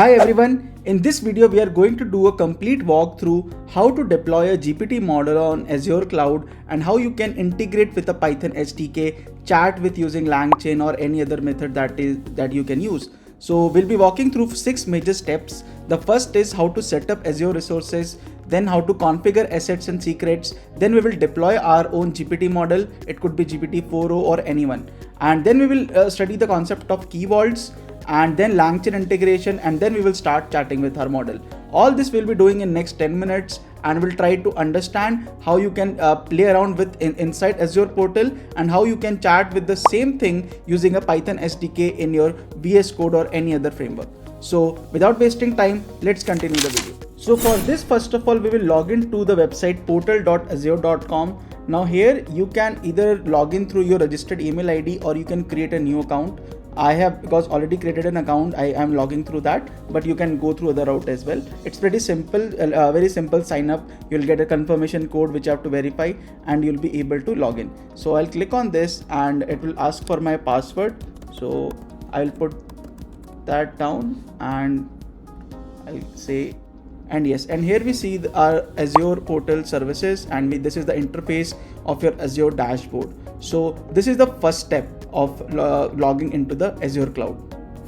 Hi everyone, in this video we are going to do a complete walkthrough how to deploy a GPT model on Azure Cloud and how you can integrate with a Python SDK, chat with using LangChain or any other method that you can use. So we'll be walking through 6 major steps. The first is how to set up Azure resources, then how to configure assets and secrets, then we will deploy our own GPT model. It could be GPT 4.0 or anyone. And then we will study the concept of key vaults, and then LangChain integration, and then we will start chatting with our model. All this we'll be doing in next 10 minutes, and we'll try to understand how you can play around with inside Azure portal and how you can chat with the same thing using a Python SDK in your VS Code or any other framework. So without wasting time, let's continue the video. So for this, first of all, we will log into the website portal.azure.com. Now here you can either log in through your registered email ID or you can create a new account. I have, because already created an account, I am logging through that, but you can go through other route as well. It's pretty simple, very simple sign up. You'll get a confirmation code which you have to verify and you'll be able to log in. So I'll click on this and it will ask for my password. So I'll put that down and I'll say, and yes, and here we see our Azure portal services, and this is the interface of your Azure dashboard. So this is the first step of logging into the Azure cloud.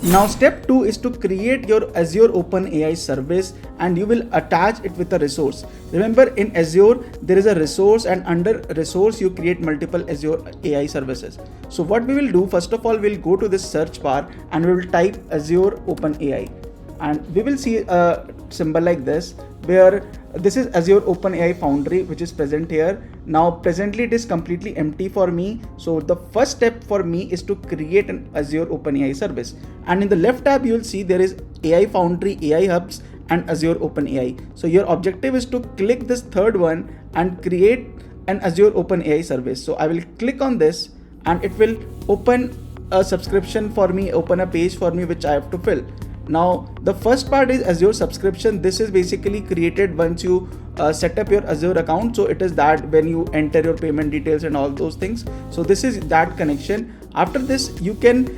Now step 2 is to create your Azure OpenAI service, and you will attach it with a resource. Remember, in Azure there is a resource, and under resource you create multiple Azure AI services. So what we will do, first of all, we'll go to this search bar and we will type Azure OpenAI, and we will see a symbol like this where this is Azure OpenAI Foundry, which is present here. Now presently it is completely empty for me. So the first step for me is to create an Azure OpenAI service. And in the left tab, you will see there is AI Foundry, AI Hubs, and Azure OpenAI. So your objective is to click this third one and create an Azure OpenAI service. So I will click on this and it will open a subscription for me, open a page for me which I have to fill. Now the first part is Azure subscription. This is basically created once you set up your Azure account. So it is that when you enter your payment details and all those things. So this is that connection. After this, you can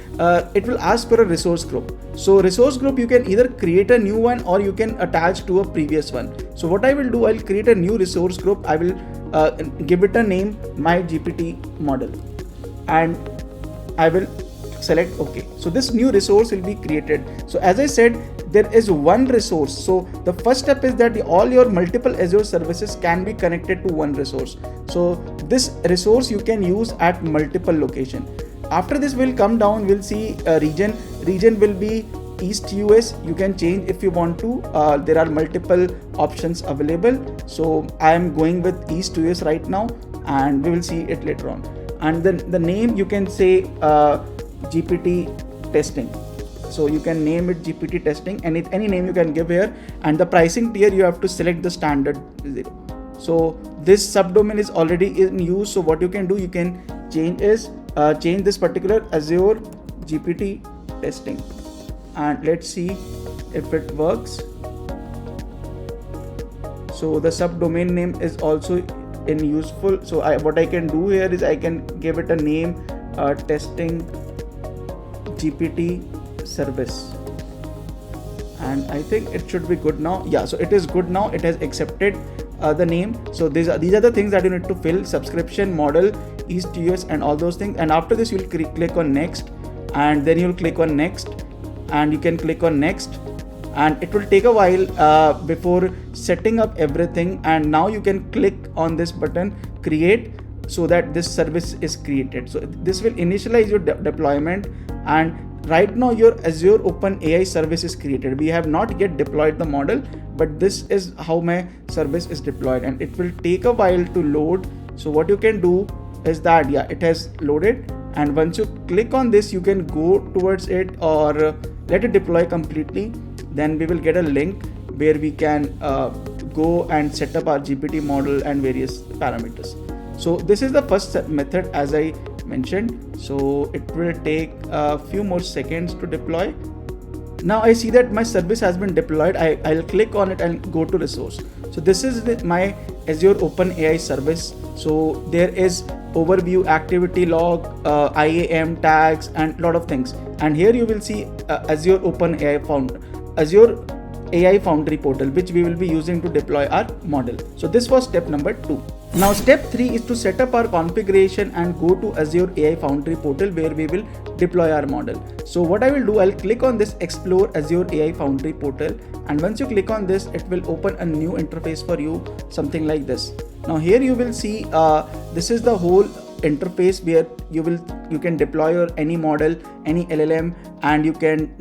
it will ask for a resource group. So resource group, you can either create a new one or you can attach to a previous one. So what I will do, I'll create a new resource group. I will give it a name, my GPT model, and I will select OK. So this new resource will be created. So as I said, there is one resource. So the first step is that all your multiple Azure services can be connected to one resource. So this resource you can use at multiple location. After this, we'll come down, we'll see region. Region will be East US. You can change if you want to. There are multiple options available. So I am going with East US right now, and we will see it later on. And then the name, you can say GPT testing. So you can name it GPT testing, and any name you can give here. And the pricing tier, you have to select the standard 0. So this subdomain is already in use. So what you can do, you can change this particular Azure GPT testing, and let's see if it works. So the subdomain name is also in useful. So what I can do here is I can give it a name, testing GPT service, and I think it should be good now. Yeah, so it is good now. It has accepted the name. So these are the things that you need to fill: subscription, model, East US, and all those things. And after this, you'll click on next, and then you'll click on next, and you can click on next, and it will take a while before setting up everything. And now you can click on this button, create, so that this service is created. So this will initialize your deployment, and right now your Azure OpenAI service is created. We have not yet deployed the model, but this is how my service is deployed, and it will take a while to load. So what you can do is that, yeah, it has loaded, and once you click on this, you can go towards it or let it deploy completely. Then we will get a link where we can go and set up our GPT model and various parameters. So this is the first method, as I mentioned. So it will take a few more seconds to deploy. Now I see that my service has been deployed. I'll click on it and go to resource. So this is my Azure OpenAI service. So there is overview, activity log, IAM tags, and a lot of things. And here you will see Azure OpenAI Azure AI Foundry portal, which we will be using to deploy our model. So this was step number 2. Now step 3 is to set up our configuration and go to Azure AI Foundry portal where we will deploy our model. So what I will do, I'll click on this Explore Azure AI Foundry portal, and once you click on this, it will open a new interface for you, something like this. Now here you will see this is the whole interface where you can deploy any model, any LLM, and you can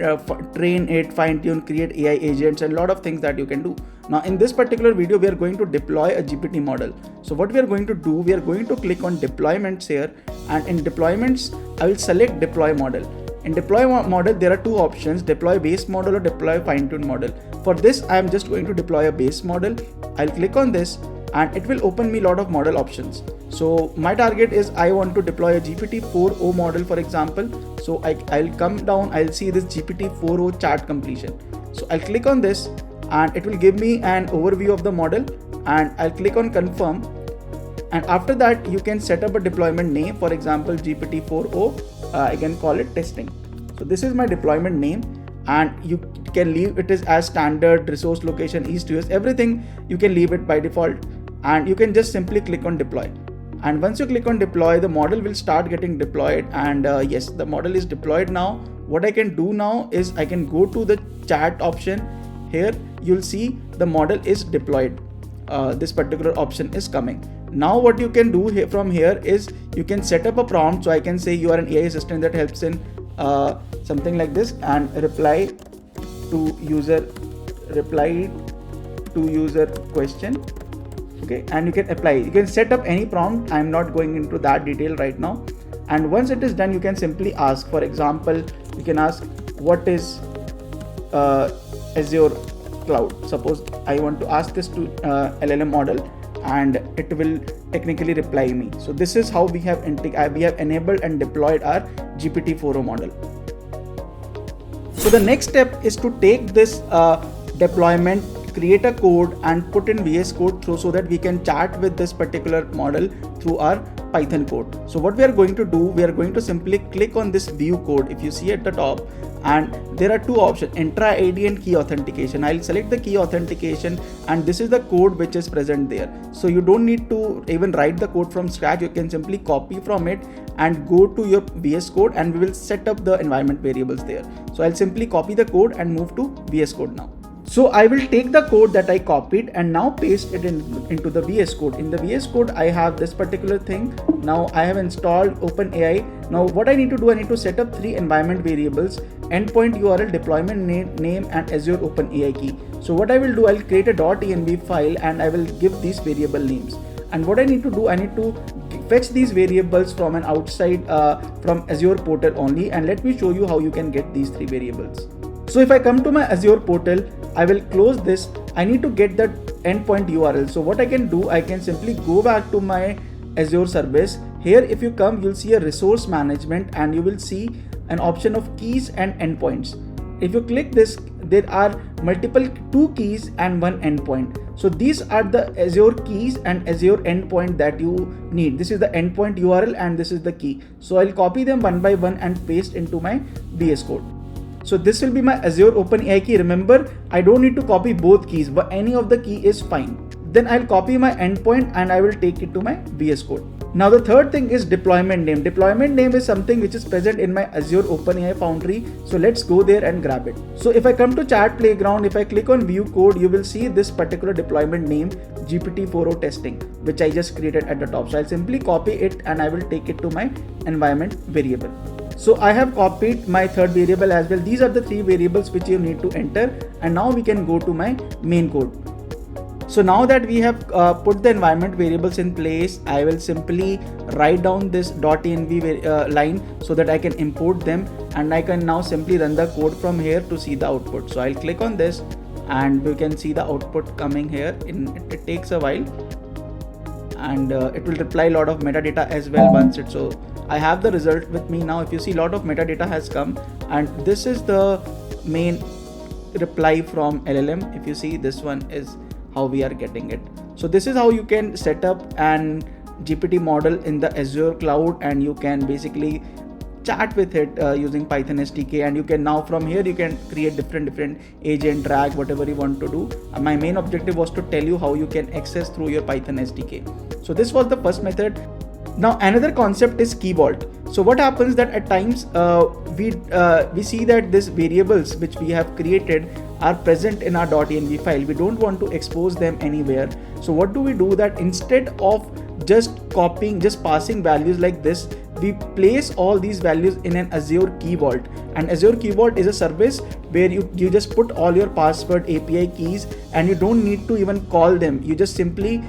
train it, fine tune, create AI agents, and a lot of things that you can do. Now in this particular video, we are going to deploy a GPT model. So what we are going to do, we are going to click on deployments here, and in deployments I will select deploy model. In deploy model there are two options, deploy base model or deploy fine tune model. For this I am just going to deploy a base model. I'll click on this and it will open me a lot of model options. So my target is I want to deploy a GPT 4.0 model, for example. So I'll come down, I'll see this GPT 4.0 chat completion. So I'll click on this and it will give me an overview of the model, and I'll click on confirm. And after that you can set up a deployment name, for example GPT 4.0, I can call it testing. So this is my deployment name, and you can leave it as standard, resource location, east to west, everything you can leave it by default, and you can just simply click on deploy. And once you click on deploy, the model will start getting deployed, and yes, the model is deployed now. What I can do now is I can go to the chat option. Here you'll see the model is deployed. This particular option is coming. Now what you can do from here is you can set up a prompt. So I can say you are an AI assistant that helps in something like this, and reply to user question. Okay, and you can apply. You can set up any prompt. I'm not going into that detail right now. And once it is done, you can simply ask. For example, you can ask what is Azure Cloud. Suppose I want to ask this to LLM model, and it will technically reply me. So this is how we have enabled and deployed our GPT 4.0 model. So the next step is to take this deployment, create a code and put in VS Code so that we can chat with this particular model through our Python code. So what we are going to do, we are going to simply click on this view code. If you see at the top, and there are two options, intra ID and key authentication. I'll select the key authentication, and this is the code which is present there. So you don't need to even write the code from scratch. You can simply copy from it and go to your VS Code, and we will set up the environment variables there. So I'll simply copy the code and move to VS Code now. So I will take the code that I copied and now paste it into the VS Code. In the VS Code, I have this particular thing. Now I have installed OpenAI. Now what I need to do, I need to set up 3 environment variables: endpoint URL, deployment name, and Azure OpenAI key. So what I will do, I'll create a .env file and I will give these variable names. And what I need to do, I need to fetch these variables from an outside from Azure portal only. And let me show you how you can get these 3 variables. So if I come to my Azure portal, I will close this. I need to get that endpoint URL. So what I can do, I can simply go back to my Azure service. Here, if you come, you'll see a resource management, and you will see an option of keys and endpoints. If you click this, there are multiple 2 keys and 1 endpoint. So these are the Azure keys and Azure endpoint that you need. This is the endpoint URL and this is the key. So I'll copy them one by one and paste into my VS Code. So this will be my Azure OpenAI key. Remember, I don't need to copy both keys, but any of the key is fine. Then I'll copy my endpoint and I will take it to my VS Code. Now the third thing is deployment name. Deployment name is something which is present in my Azure OpenAI Foundry. So let's go there and grab it. So if I come to Chat Playground, if I click on View Code, you will see this particular deployment name, GPT 4.0 testing, which I just created at the top. So I'll simply copy it and I will take it to my environment variable. So I have copied my third variable as well. These are the 3 variables which you need to enter. And now we can go to my main code. So now that we have put the environment variables in place, I will simply write down this .env line so that I can import them, and I can now simply run the code from here to see the output. So I'll click on this and we can see the output coming here. It takes a while, and it will reply a lot of metadata as well once it. So I have the result with me now. If you see, a lot of metadata has come, and this is the main reply from LLM. If you see, this one is how we are getting it. So this is how you can set up an GPT model in the Azure cloud, and you can basically chat with it using Python SDK, and you can now from here you can create different agent, drag, whatever you want to do. My main objective was to tell you how you can access through your Python SDK. So this was the first method. Now another concept is Key Vault. So what happens that at times we see that these variables which we have created are present in our .env file. We don't want to expose them anywhere. So what do we do? That instead of just passing values like this, we place all these values in an Azure Key Vault. And Azure Key Vault is a service where you just put all your password, API keys, and you don't need to even call them. You just simply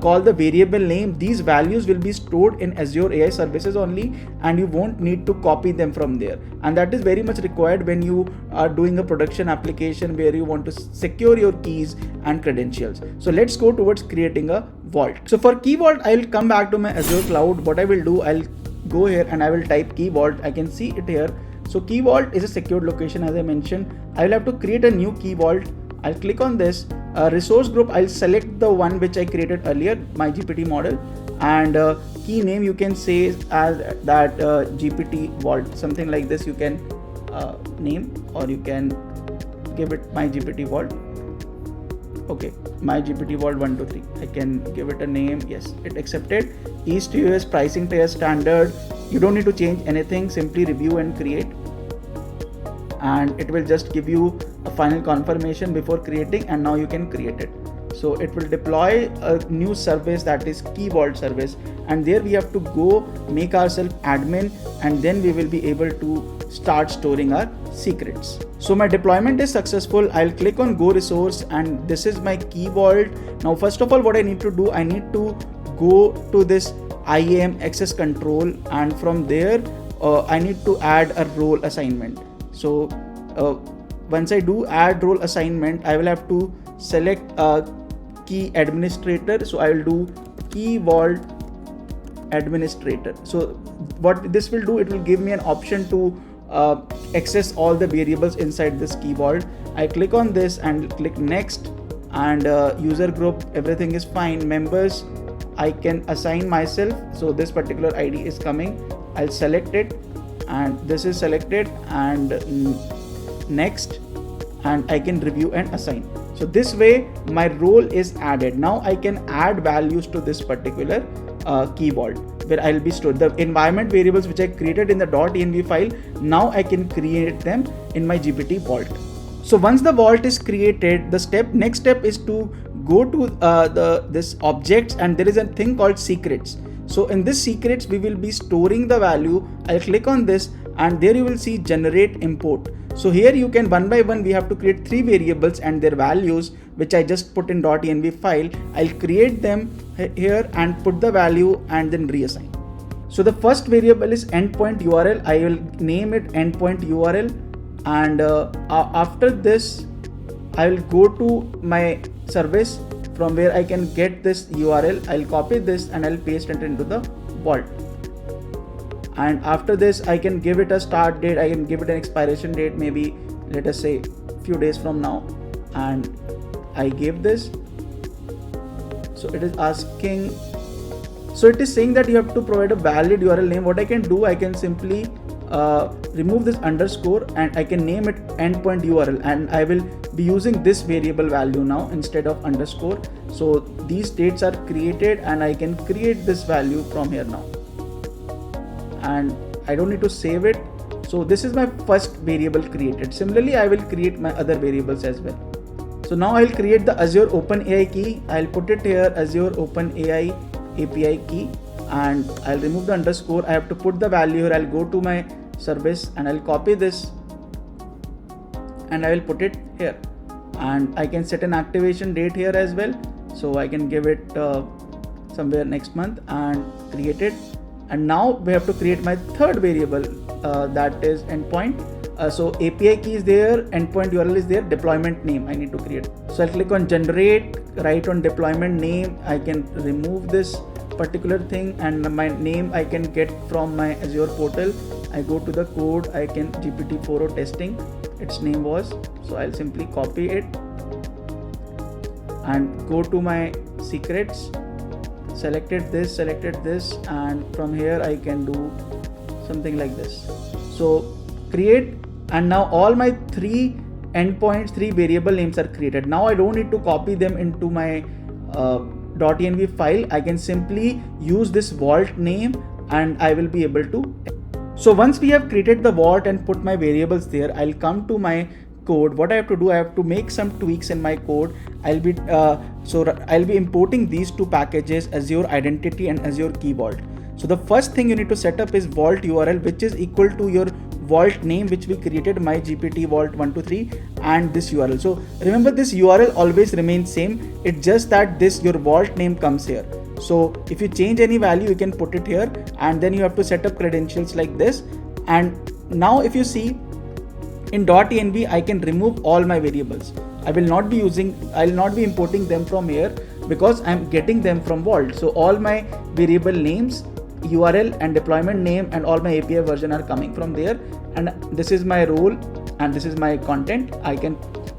call the variable name. These values will be stored in Azure AI services only, and you won't need to copy them from there. And that is very much required when you are doing a production application where you want to secure your keys and credentials. So let's go towards creating a vault. So for Key Vault, I will come back to my Azure Cloud. What I will do, I'll go here and I will type Key Vault. I can see it here. So Key Vault is a secured location, as I mentioned. I will have to create a new Key Vault. I'll click on this resource group. I'll select the one which I created earlier, my GPT model, and key name you can say as that GPT Vault, something like this. You can name, or you can give it my GPT Vault. Okay, my GPT Vault 1, 2, 3. I can give it a name. Yes, it accepted. East US pricing tier standard. You don't need to change anything. Simply review and create, and it will just give you a final confirmation before creating, and now you can create it. So it will deploy a new service, that is Key Vault service, and there we have to go make ourselves admin, and then we will be able to start storing our secrets. So my deployment is successful. I'll click on Go Resource, and this is my Key Vault. Now first of all, what I need to do, I need to go to this IAM access control, and from there I need to add a role assignment. So once I do add role assignment, I will have to select key administrator. So I will do Key Vault administrator. So what this will do, it will give me an option to access all the variables inside this Key Vault. I click on this and click next, and user group, everything is fine. Members, I can assign myself. So this particular ID is coming. I'll select it, and this is selected, and next, and I can review and assign. So this way my role is added. Now I can add values to this particular Key Vault, where I'll be stored the environment variables which I created in the .env file. Now I can create them in my GPT Vault. So once the vault is created, the next step is to go to this objects, and there is a thing called secrets. So in this secrets, we will be storing the value. I'll click on this, and there you will see generate import. So here you can one by one, we have to create 3 variables and their values, which I just put in .env file. I'll create them here and put the value and then reassign. So the first variable is endpoint URL. I will name it endpoint URL, and after this I will go to my service from where I can get this URL. I'll copy this and I'll paste it into the vault. And after this, I can give it a start date. I can give it an expiration date, maybe let us say few days from now. And I give this. So it is asking. So it is saying that you have to provide a valid URL name. What I can do, I can simply remove this underscore and I can name it endpoint URL, and I will be using this variable value now instead of underscore. So these dates are created, and I can create this value from here now, and I don't need to save it. So this is my first variable created. Similarly, I will create my other variables as well. So now I'll create the Azure OpenAI key. I'll put it here, Azure OpenAI API key, and I'll remove the underscore. I have to put the value here. I'll go to my service and I'll copy this and I will put it here, and I can set an activation date here as well. So I can give it somewhere next month and create it. And now we have to create my third variable, that is endpoint. So API key is there, endpoint URL is there, deployment name I need to create. So I'll click on generate, write on deployment name. I can remove this particular thing, and my name I can get from my Azure portal. I go to the code, I can GPT 4.0 testing, its name was. So I'll simply copy it and go to my secrets, selected this, and from here I can do something like this. So create, and now all my three endpoints, three variable names are created. Now I don't need to copy them into my .env file. I can simply use this vault name and I will be able to. So once we have created the vault and put my variables there, I'll come to my code. What I have to do, I have to make some tweaks in my code. I'll be importing these two packages, Azure Identity and Azure Key Vault. So the first thing you need to set up is vault URL, which is equal to your vault name, which we created, my GPT Vault 123, and this URL. So remember, this URL always remains same. It's just that this your vault name comes here. So if you change any value, you can put it here, and then you have to set up credentials like this. And now if you see in .env, I can remove all my variables. I will not be importing them from here because I'm getting them from Vault. So all my variable names, URL and deployment name, and all my API version are coming from there. And this is my role and this is my content.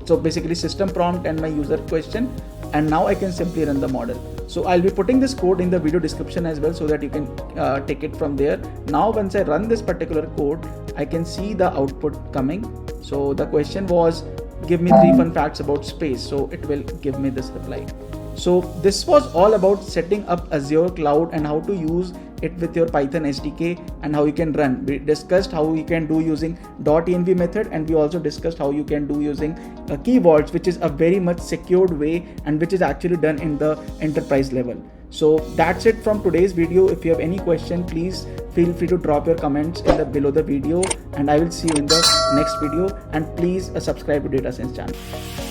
So basically system prompt and my user question. And now I can simply run the model. So I'll be putting this code in the video description as well, so that you can take it from there. Now once I run this particular code, I can see the output coming. So the question was, give me 3 fun facts about space. So it will give me this reply. So this was all about setting up Azure Cloud and how to use it with your Python SDK and how you can run. We discussed how you can do using .env method, and we also discussed how you can do using Key Vaults, which is a very much secured way and which is actually done in the enterprise level. So that's it from today's video. If you have any question, please feel free to drop your comments below the video, and I will see you in the next video. And please subscribe to DataSense channel.